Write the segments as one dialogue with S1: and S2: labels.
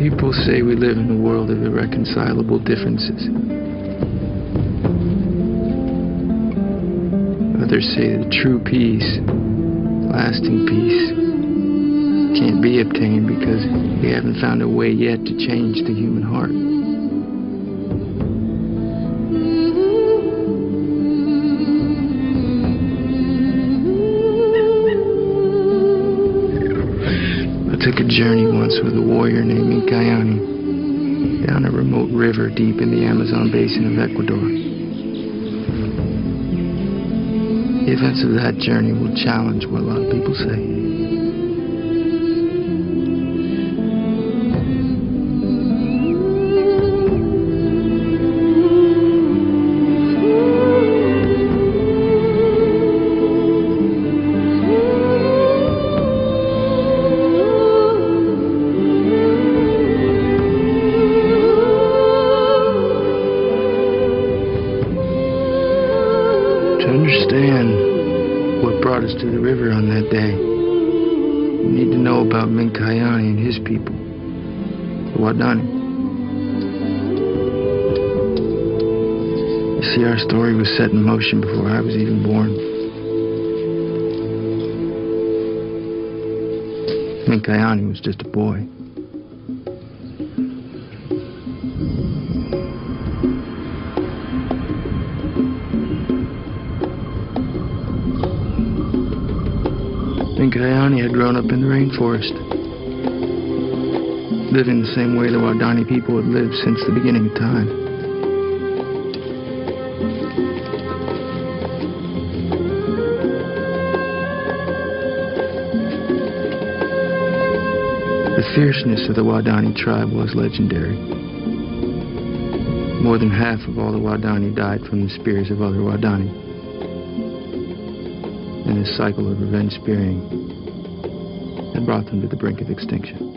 S1: People say we live in a world of irreconcilable differences. Others say that true peace, lasting peace, can't be obtained because we haven't found a way yet to change the human heart. I took a journey once with a warrior named Minkayani down a remote river deep in the Amazon basin of Ecuador. The events of that journey will challenge what a lot of people say. To understand what brought us to the river on that day, we need to know about Minkayani and his people, the Wadani. You see, our story was set in motion before I was even born. Minkayani was just a boy. Minkayani had grown up in the rainforest, living the same way the Wadani people had lived since the beginning of time. The fierceness of the Wadani tribe was legendary. More than half of all the Wadani died from the spears of other Wadani. And this cycle of revenge spearing had brought them to the brink of extinction.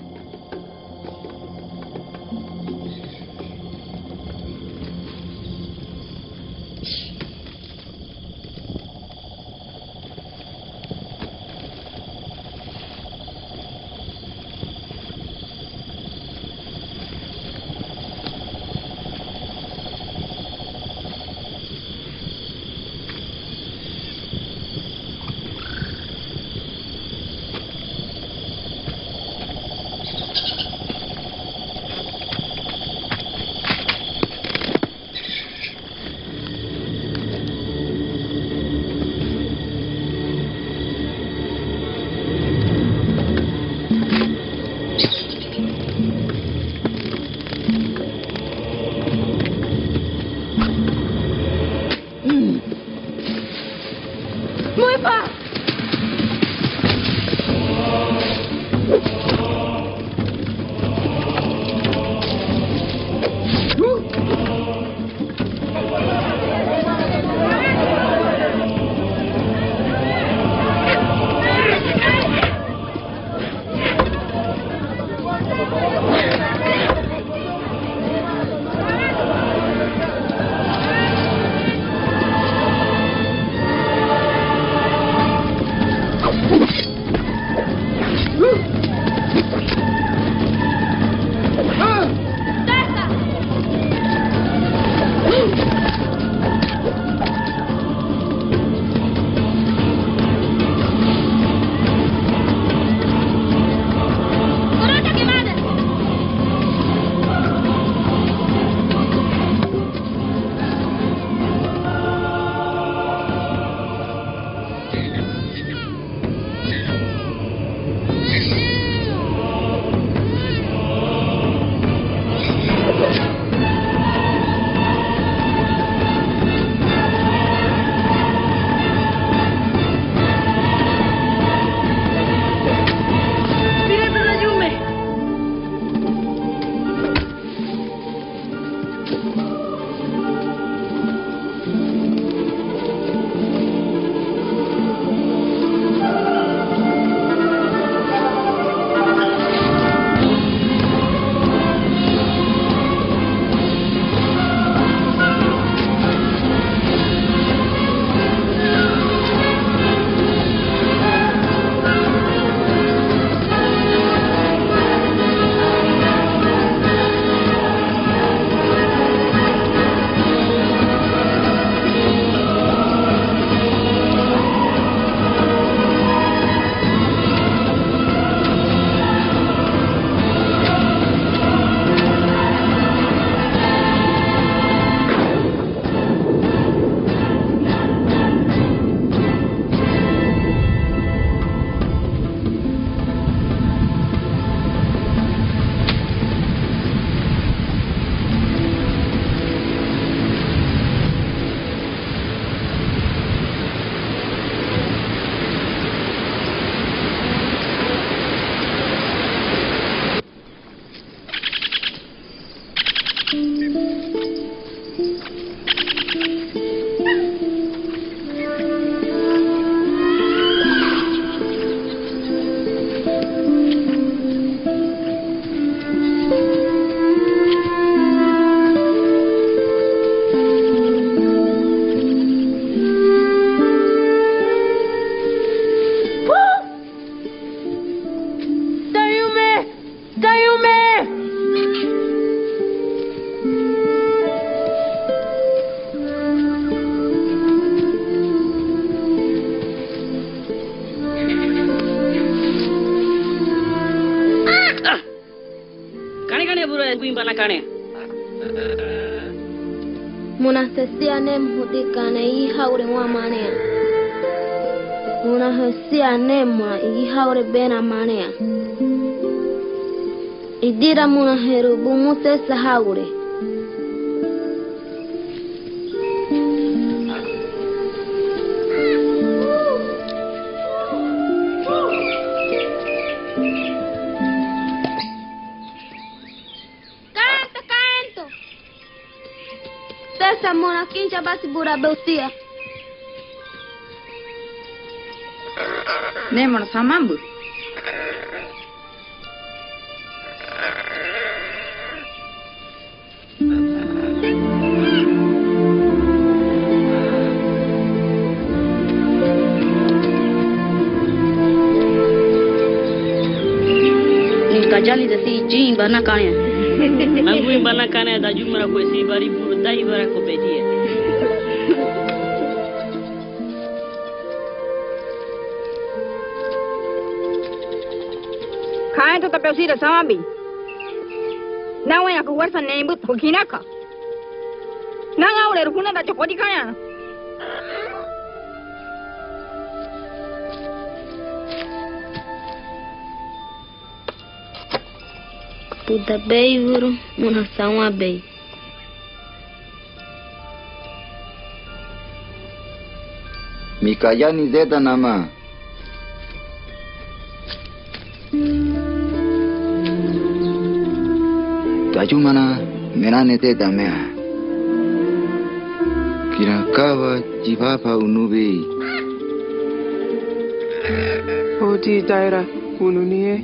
S2: Muna sesia nem hudikane I haure wa manea. Muna hesia nemwa I haure bena manea. Idira muna heru bumuse sahaure. Mona kincha basi bura beutia.
S3: Ne mona samambu.
S2: Kajali dasi jimba na kanya.
S4: Manguimba na kanya da jumara kwesi bari buru dai bara kopedia.
S3: Kaya to tapesira samambi. Nawa ya kuwarsa nembu tokinaka. Nanga ule rukuna da chokodi kaya.
S2: Puta bei vuru muna sawa bei.
S5: Mikayani zeta nama. Tajumana menane teta mea. Kirakawa jivapa unubi.
S6: Odi daira ununie.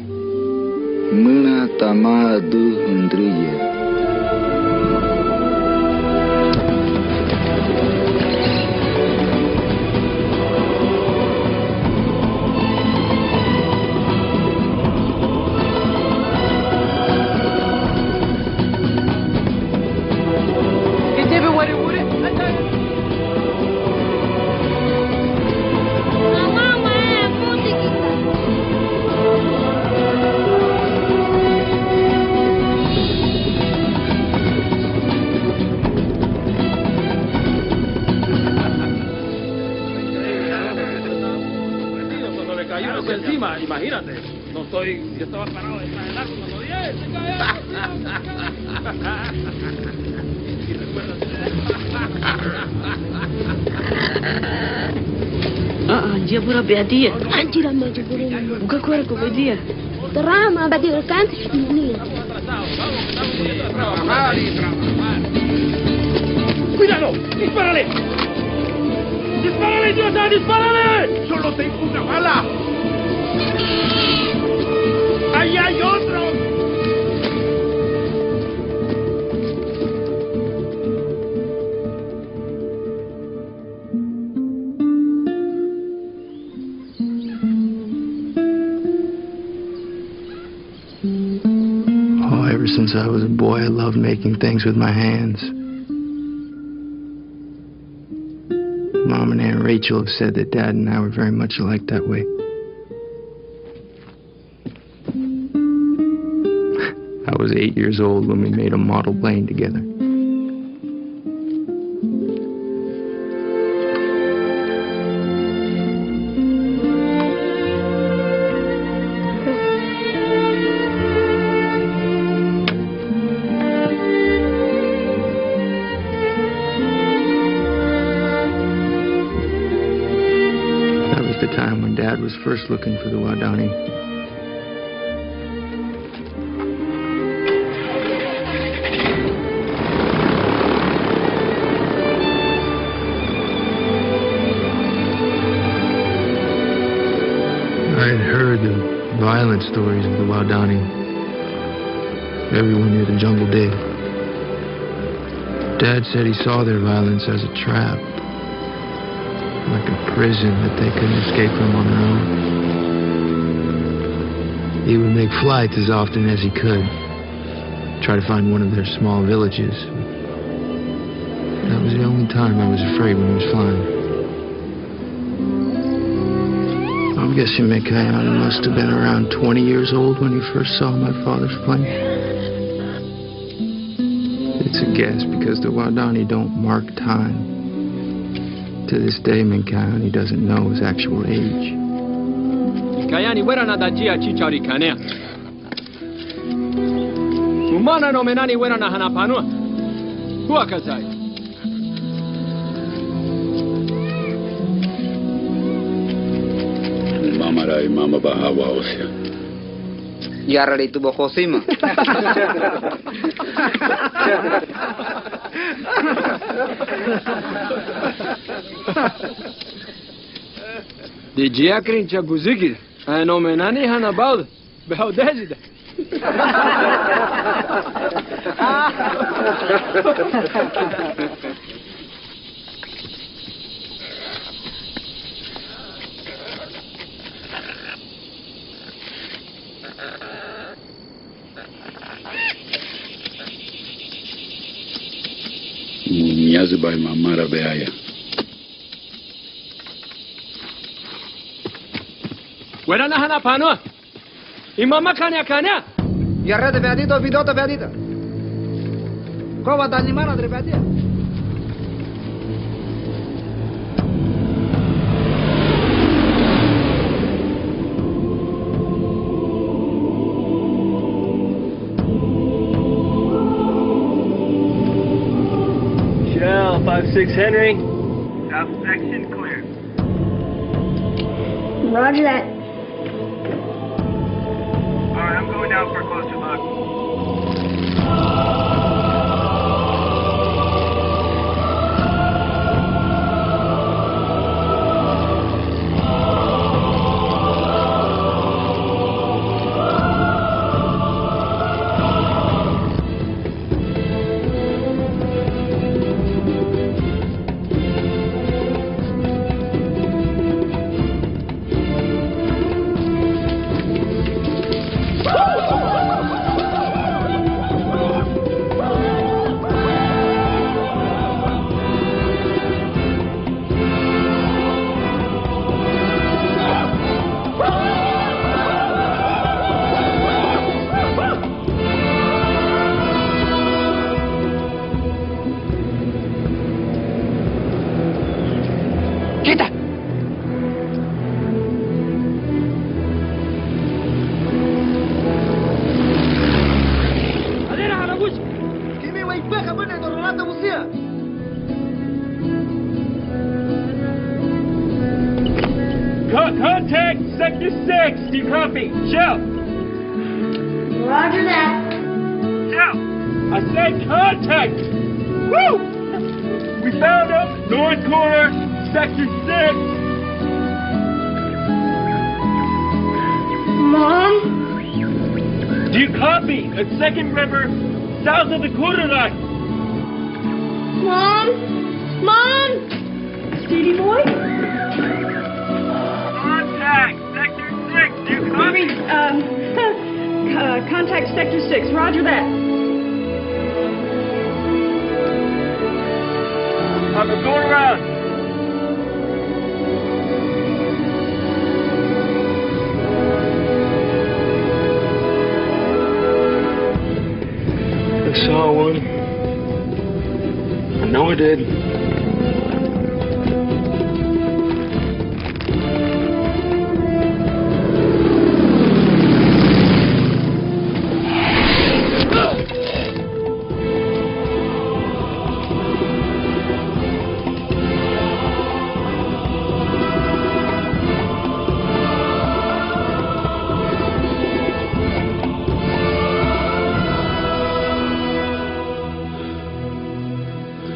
S5: Muna tama du hundriye.
S7: Imagínate, no estoy, yo estaba parado detrás del árbol cuando vi se
S4: cayó. Dia pura beadia.
S2: Anjira maju buru.
S4: Buka kore ko bedia.
S2: Terama bagi rekan ini.
S7: Cuidado, dispárale. Dispárale, idiota, dispárale. Solo tengo una bala. ¡Ahí hay otro!
S1: Oh, ever since I was a boy, I loved making things with my hands. Mom and Aunt Rachel have said that Dad and I were very much alike that way. I was 8 years old when we made a model plane together. That was the time when Dad was first looking for the Wadani. I had heard the violent stories of the Wadani. Everyone near the jungle did. Dad said he saw their violence as a trap, like a prison that they couldn't escape from on their own. He would make flights as often as he could, try to find one of their small villages. That was the only time I was afraid when he was flying. I'm guessing Mikayana must have been around 20 years old when he first saw my father's plane. It's a guess because the Wadani don't mark time. To this day, Minkaoni doesn't know his actual age.
S7: Kayani wera na dajia chichari kanea. Umana no menani wera na hanapanua. Hua kazai.
S8: Mama rai mama bahawa osya.
S5: Yara itu bokosima.
S7: De jiakrin chaguziki. Ano menani hanabal. Behaudezida.
S8: Nyazubai mamara beaya.
S7: Wera na hanapanua. Imama kanya kanya.
S5: Yara de beadito vidota beadita. Kova danimana de beadia.
S7: Shell 5-6 Henry.
S9: South section clear.
S2: Roger that.
S9: All right, I'm going down for a closer look.
S7: Contact Sector 6. Do you copy? Shell.
S2: Roger that.
S7: Shell. I said contact. Woo! We found him. North corner, Sector 6.
S2: Mom?
S7: Do you copy? At Second River, south of the quarter line.
S2: Mom? Mom? Steady boy?
S9: Contact Sector 6. Do you copy?
S3: Contact Sector 6. Roger that.
S7: I'm going around.
S1: I saw one. I know I did.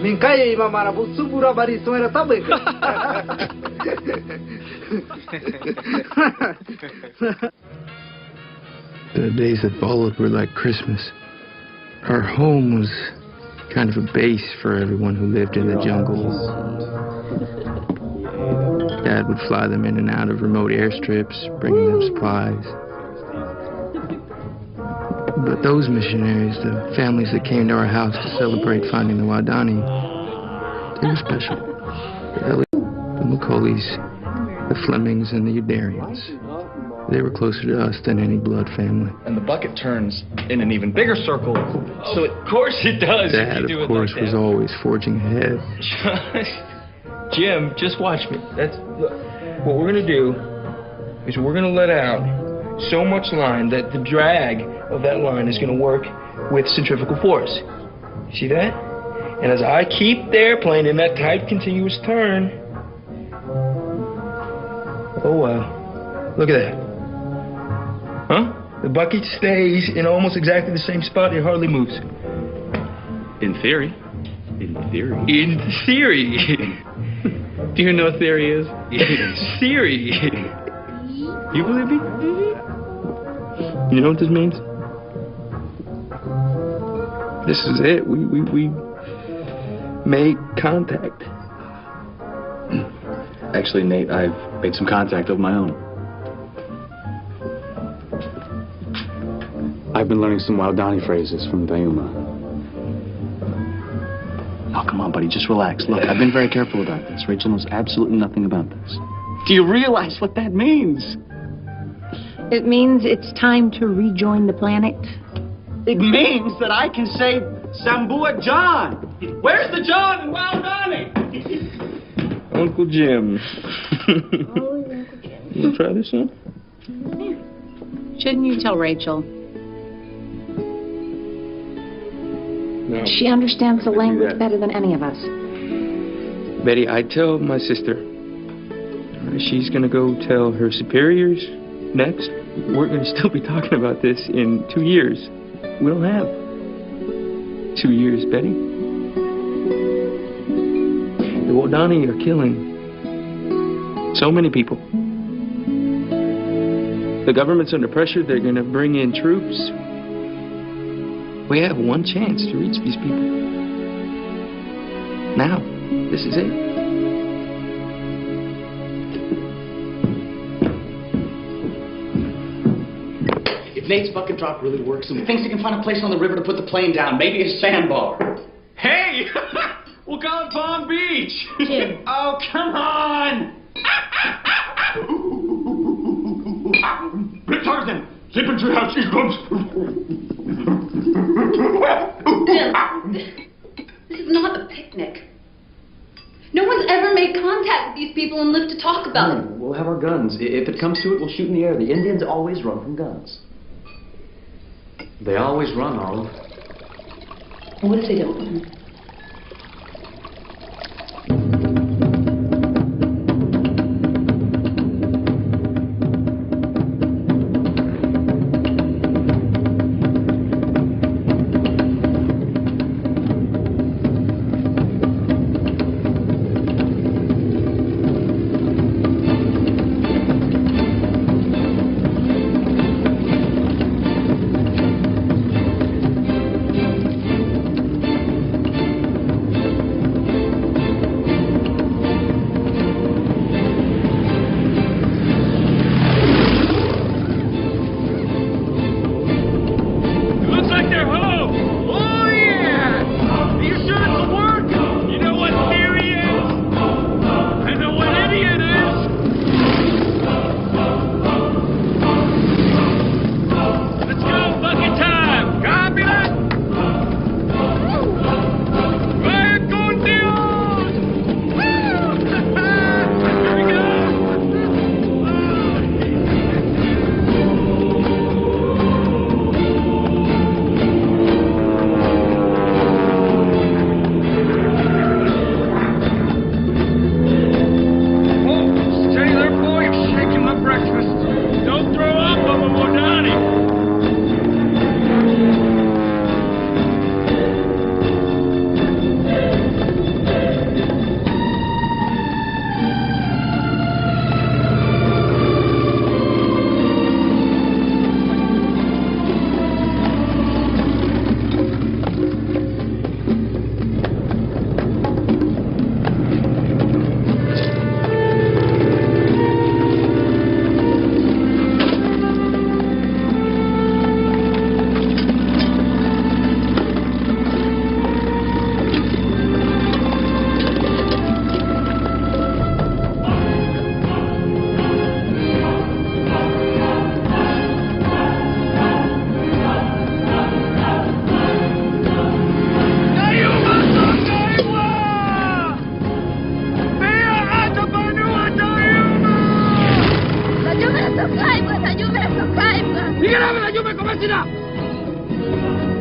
S5: Minkaya mamara busubura bari suera tabe.
S1: The days that followed were like Christmas. Our home was kind of a base for everyone who lived in the jungles. Dad would fly them in and out of remote airstrips, bringing them supplies. But those missionaries, the families that came to our house to celebrate finding the Wadani, they were special. The Elliots, the Macaulays, the Flemings, and the Udarians. They were closer to us than any blood family.
S10: And the bucket turns in an even bigger circle. So
S11: Of course it does.
S1: Dad, of course, was always forging ahead.
S11: Jim, just watch me. Look, what we're gonna do is we're gonna let out so much line that the drag of that line is gonna work with centrifugal force. See that? And as I keep the airplane in that tight, continuous turn, oh wow, look at that. Huh? The bucket stays in almost exactly the same spot. It hardly moves.
S8: In theory. In theory.
S11: In theory. Do you know what theory is? Theory. You believe me? You know what this means? This is it. We made contact.
S8: Actually, Nate, I've made some contact of my own. I've been learning some Waodani phrases from Dayuma. Oh, come on, buddy, just relax. Look, I've been very careful about this. Rachel knows absolutely nothing about this. Do you realize what that means?
S12: It means it's time to rejoin the planet.
S8: It means that I can say Sambua John. Where's the John in Waodani?
S11: Uncle Jim.
S2: Always Uncle Jim.
S11: You want to try this one?
S12: Shouldn't you tell Rachel?
S11: No.
S12: She understands the language better than any of us.
S11: Betty, I tell my sister. She's going to go tell her superiors next. We're going to still be talking about this in 2 years. We don't have 2 years, Betty. The Waodani are killing so many people. The government's under pressure. They're going to bring in troops. We have one chance to reach these people. Now, this is it.
S8: If Nate's bucket drop really works and he thinks he can find a place on the river to put the plane down, maybe a sandbar. Hey! We'll call it Palm Beach!
S2: Jim.
S8: Oh, come on! Rick Tarzan! Sleep in treehouse, here comes!
S13: Jim, this is not a picnic. No one's ever made contact with these people and lived to talk about it.
S8: We'll have our guns. If it comes to it, we'll shoot in the air. The Indians always run from guns. They always run, Olive.
S13: What if they don't run?
S5: 좀 고맙습니다.